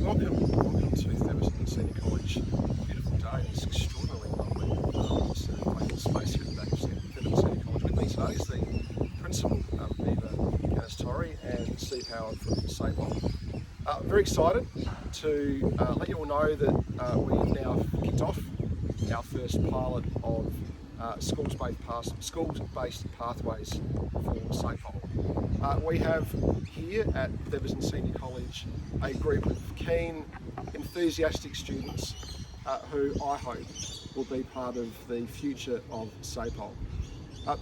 Welcome to Theberton Senior College. Beautiful day. It's extraordinarily lovely. It's vacant space here at the back of Theberton Senior College. With me today is the principal, Eva Ganis-Torre, and Steve Howard from SAPOL. Very excited to let you all know that we've now kicked off our first pilot of schools-based pathways for SAPOL. We have here at Theberton Senior College a group of keen, enthusiastic students who I hope will be part of the future of SAPOL.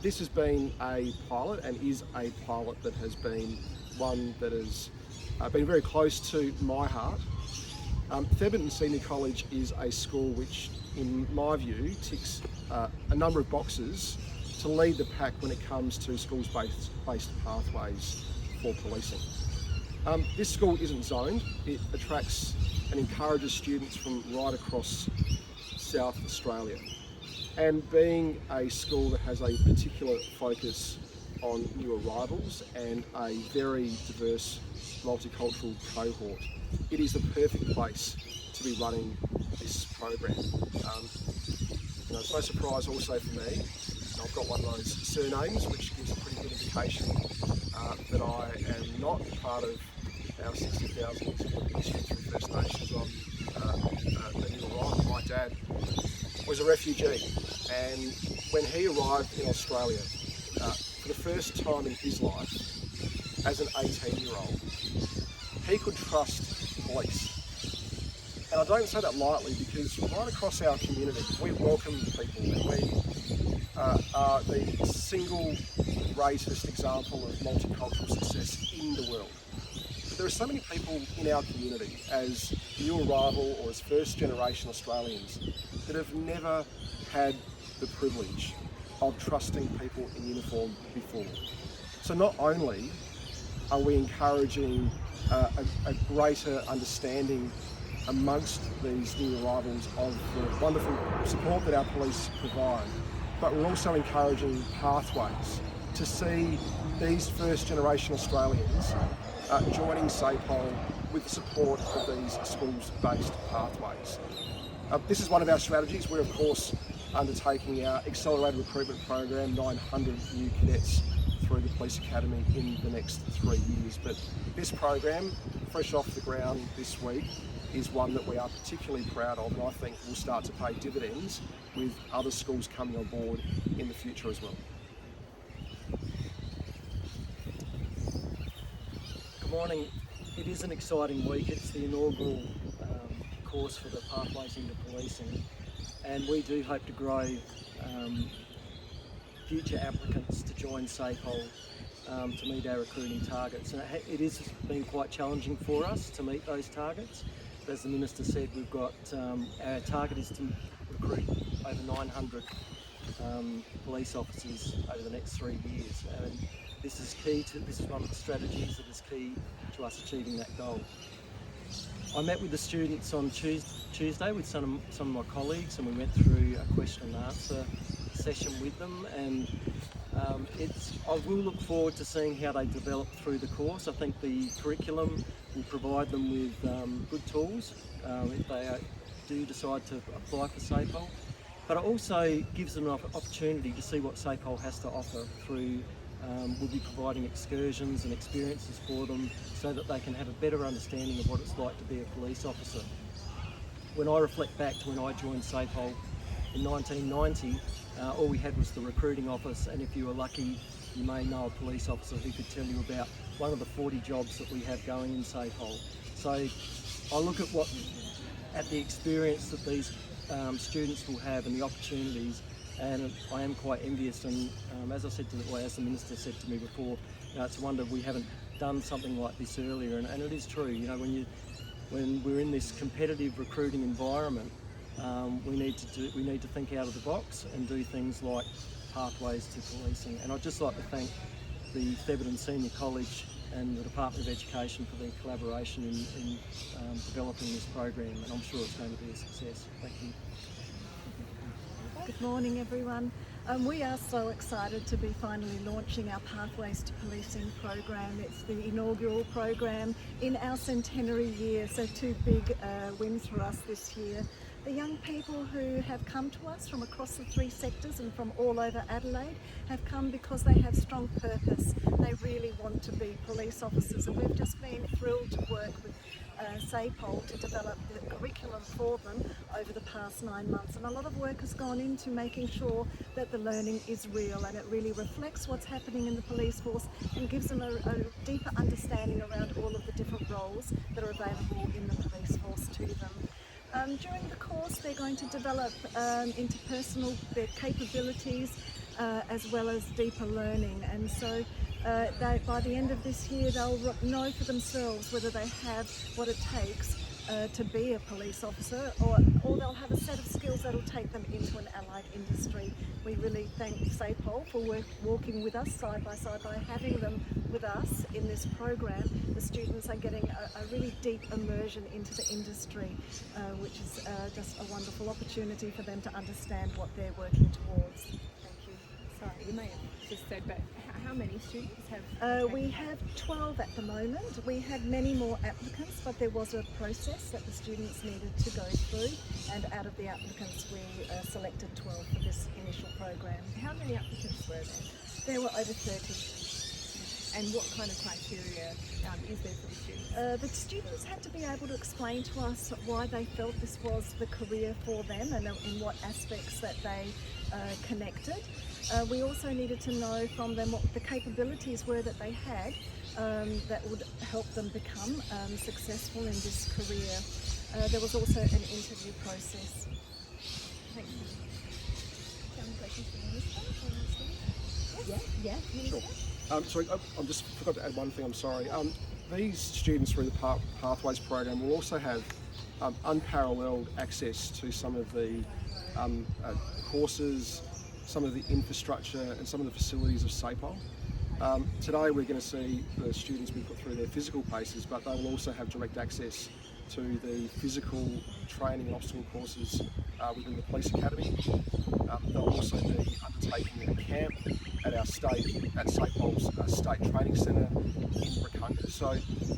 This has been a pilot and is a pilot that has been one that has been very close to my heart. Theberton Senior College is a school which, in my view, ticks a number of boxes to lead the pack when it comes to schools-based pathways for policing. This school isn't zoned. It attracts and encourages students from right across South Australia. And being a school that has a particular focus on new arrivals and a very diverse multicultural cohort, it is the perfect place to be running this program. It's no surprise also for me, I've got one of those surnames which gives a pretty good indication that I am not part of our 60,000 history through First Nations. I'm a new arrival. My dad was a refugee, and when he arrived in Australia for the first time in his life as an 18-year-old, he could trust police. And I don't say that lightly, because right across our community we welcome people, and we are the single greatest example of multicultural success in the world. But there are so many people in our community as new arrival or as first generation Australians that have never had the privilege of trusting people in uniform before. So not only are we encouraging a greater understanding amongst these new arrivals of the wonderful support that our police provide, but we're also encouraging pathways to see these first generation Australians joining SAPOL with the support of these schools-based pathways. This is one of our strategies. We're of course undertaking our accelerated recruitment program, 900 new cadets through the Police Academy in the next 3 years. But this program, fresh off the ground this week, is one that we are particularly proud of, and I think will start to pay dividends with other schools coming on board in the future as well. Good morning. It is an exciting week. It's the inaugural course for the Pathways into Policing, and we do hope to grow future applicants to join SAPOL to meet our recruiting targets. And it has been quite challenging for us to meet those targets. As the Minister said, we've got our target is to recruit over 900 police officers over the next 3 years, and this is one of the strategies that is key to us achieving that goal. I met with the students on Tuesday with some of my colleagues, and we went through a question and answer session with them, and I will look forward to seeing how they develop through the course. I think the curriculum will provide them with good tools if they do decide to apply for SAPOL, but it also gives them an opportunity to see what SAPOL has to offer through. We'll be providing excursions and experiences for them so that they can have a better understanding of what it's like to be a police officer. When I reflect back to when I joined SAPOL in 1990, all we had was the recruiting office, and if you were lucky, you may know a police officer who could tell you about one of the 40 jobs that we have going in SAPOL. So I look at the experience that these students will have and the opportunities, and I am quite envious. And as the Minister said to me before, it's a wonder we haven't done something like this earlier. And it is true. When we're in this competitive recruiting environment, we need to think out of the box and do things like pathways to policing. And I'd just like to thank the Theberton Senior College and the Department of Education for their collaboration in developing this program, and I'm sure it's going to be a success. Thank you. Good morning everyone. We are so excited to be finally launching our Pathways to Policing program. It's the inaugural program in our centenary year, so two big wins for us this year. The young people who have come to us from across the three sectors and from all over Adelaide have come because they have strong purpose. They really want to be police officers, and we've just been thrilled to work with SAPOL to develop the curriculum for them over the past 9 months, and a lot of work has gone into making sure that the learning is real and it really reflects what's happening in the police force and gives them a deeper understanding around all of the different roles that are available in the police force to them. During the course they're going to develop interpersonal their capabilities as well as deeper learning, and so by the end of this year they'll know for themselves whether they have what it takes to be a police officer, or they'll have a set of skills that'll take them into an allied industry. We really thank SAPOL for walking with us side by side by having them with us in this program. The students are getting a really deep immersion into the industry, which is just a wonderful opportunity for them to understand what they're working towards. Thank you. Sorry, you may have just said, but how many students have? We have 12 at the moment. We had many more applicants, but there was a process that the students needed to go through, and out of the applicants we selected 12 for this initial program. How many applicants were there? There were over 30. And what kind of criteria is there for the students? The students had to be able to explain to us why they felt this was the career for them and in what aspects that they connected. We also needed to know from them what the capabilities were that they had that would help them become successful in this career. There was also an interview process. Thank you. Some questions for the minister? Yeah. Sure. Sorry, I just forgot to add one thing, I'm sorry. These students through the Pathways program will also have unparalleled access to some of the courses, some of the infrastructure and some of the facilities of SAPOL. Today we're going to see the students we put through their physical paces, but they will also have direct access to the physical training and obstacle courses within the Police Academy. They'll also be undertaking a camp at SAPOL's State Training Centre in Rukunga. So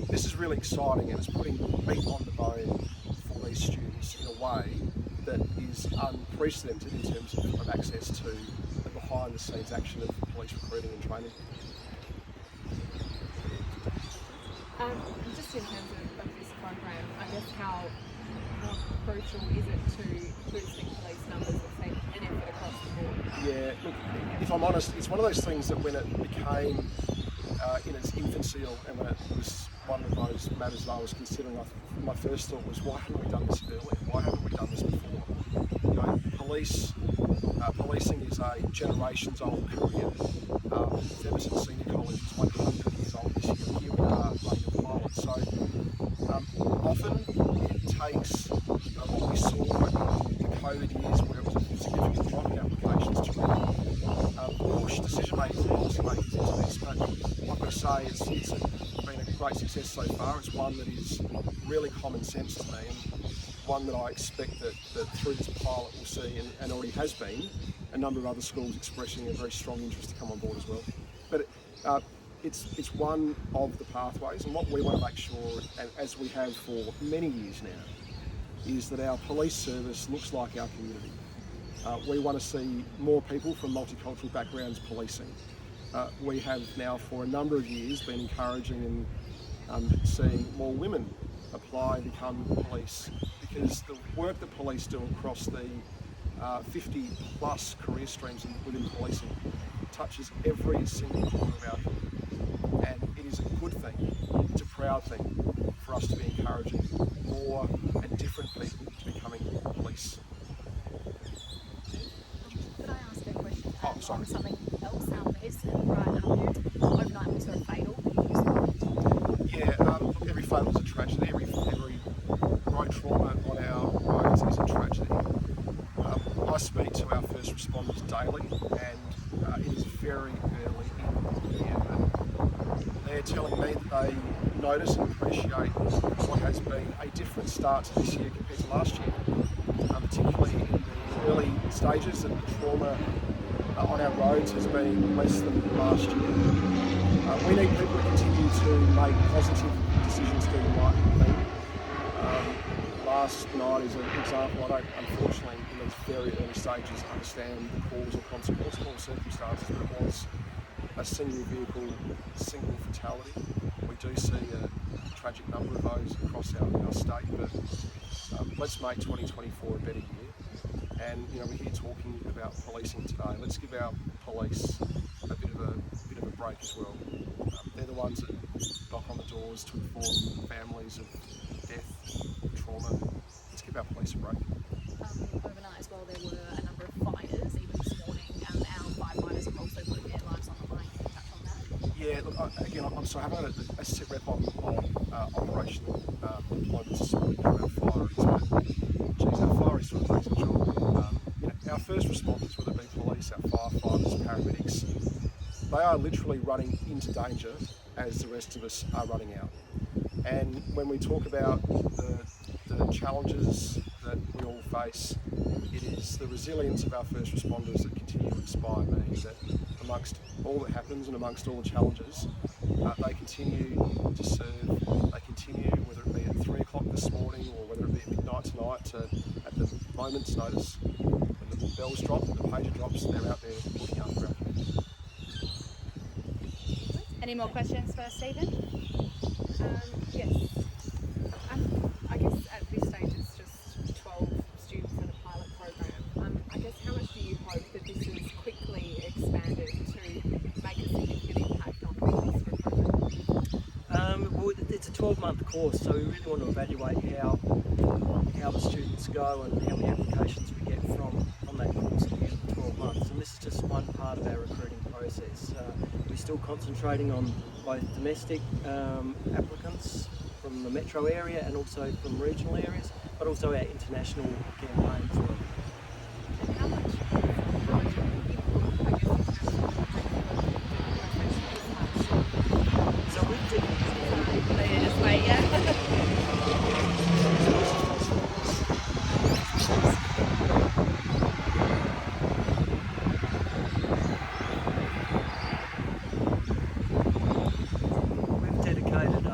this is really exciting, and it's putting meat on the bone for these students in a way that is unprecedented in terms of access to the behind the scenes action of police recruiting and training. Just in terms of this program, I guess how crucial is it to boosting police numbers and an effort across the board? Yeah, look, if I'm honest, it's one of those things that when it became in its infancy, and when it was one of those matters that I was considering, my first thought was, why haven't we done this earlier? Why haven't we done this before? You know, policing is a generations old career. Deverson Senior College is 100 years old this year. Here we are running a pilot. So often it takes what we saw in the COVID years, where it was a significant drop in applications, to really push decision makers and policy makers into this. But like I say, it's been a great success so far. It's one that is really common sense to me, and one that I expect that through this pilot we'll see, and already has been, a number of other schools expressing a very strong interest to come on board as well. But it's one of the pathways, and what we want to make sure, and as we have for many years now, is that our police service looks like our community. We want to see more people from multicultural backgrounds policing. We have now for a number of years been encouraging and seeing more women apply and become police, because the work that police do across the 50 plus career streams within policing touches every single corner of our community, and it is a good thing, it's a proud thing for us to be encouraging more and different people to becoming police. Could I ask a question sorry. on something else? Is overnight was sort of fatal? Yeah, look, every fatal is a tragedy. Every road trauma on our roads is a tragedy. I speak to our first responders daily, and it is very early in the year, but they're telling me that they notice and appreciate what has been a different start to this year compared to last year, particularly in the early stages that the trauma on our roads has been less than last year. We need people to continue to make positive decisions, do the right thing. Last night is an example. I don't, unfortunately, in these very early stages, understand the cause or consequence or circumstances, but it was a single vehicle, single fatality. We do see a tragic number of those across our state, but let's make 2024 a better year. And we're here talking about policing today. Let's give our police a bit of a break as well. They're the ones that knock on the doors to inform families of death, trauma. Let's give our police a break. Overnight as well, there were a number of fires, even this morning, and our firefighters have also put their lives on the line. Can you touch on that? Yeah, look, again, I'm sorry, I haven't had a sit rep on operational deployments this morning around fire is, but geez, our fire is doing an amazing job. Our first responders, whether it be police, our firefighters, paramedics, they are literally running into danger as the rest of us are running out. And when we talk about the challenges that we all face, it is the resilience of our first responders that continue to inspire me, that amongst all that happens and amongst all the challenges, they continue to serve, they continue, whether it be at 3 o'clock this morning or whether it be at midnight tonight, at the moment's notice, when the bells drop and the pager drops, they're out there looking after our community. Any more questions for Stephen? Yes. I guess at this stage it's just 12 students in a pilot program. I guess how much do you hope that this is quickly expanded to make a significant impact on police recruitment? Well, it's a 12-month course, so we really want to evaluate how the students go and how many applications we get from that course at the end of 12 months. And this is just one part of our recruiting process. We're still concentrating on both domestic applicants from the metro area and also from regional areas, but also our international campaign as well. And how much input, I guess, So we've taken They just wait, yeah? We've dedicated a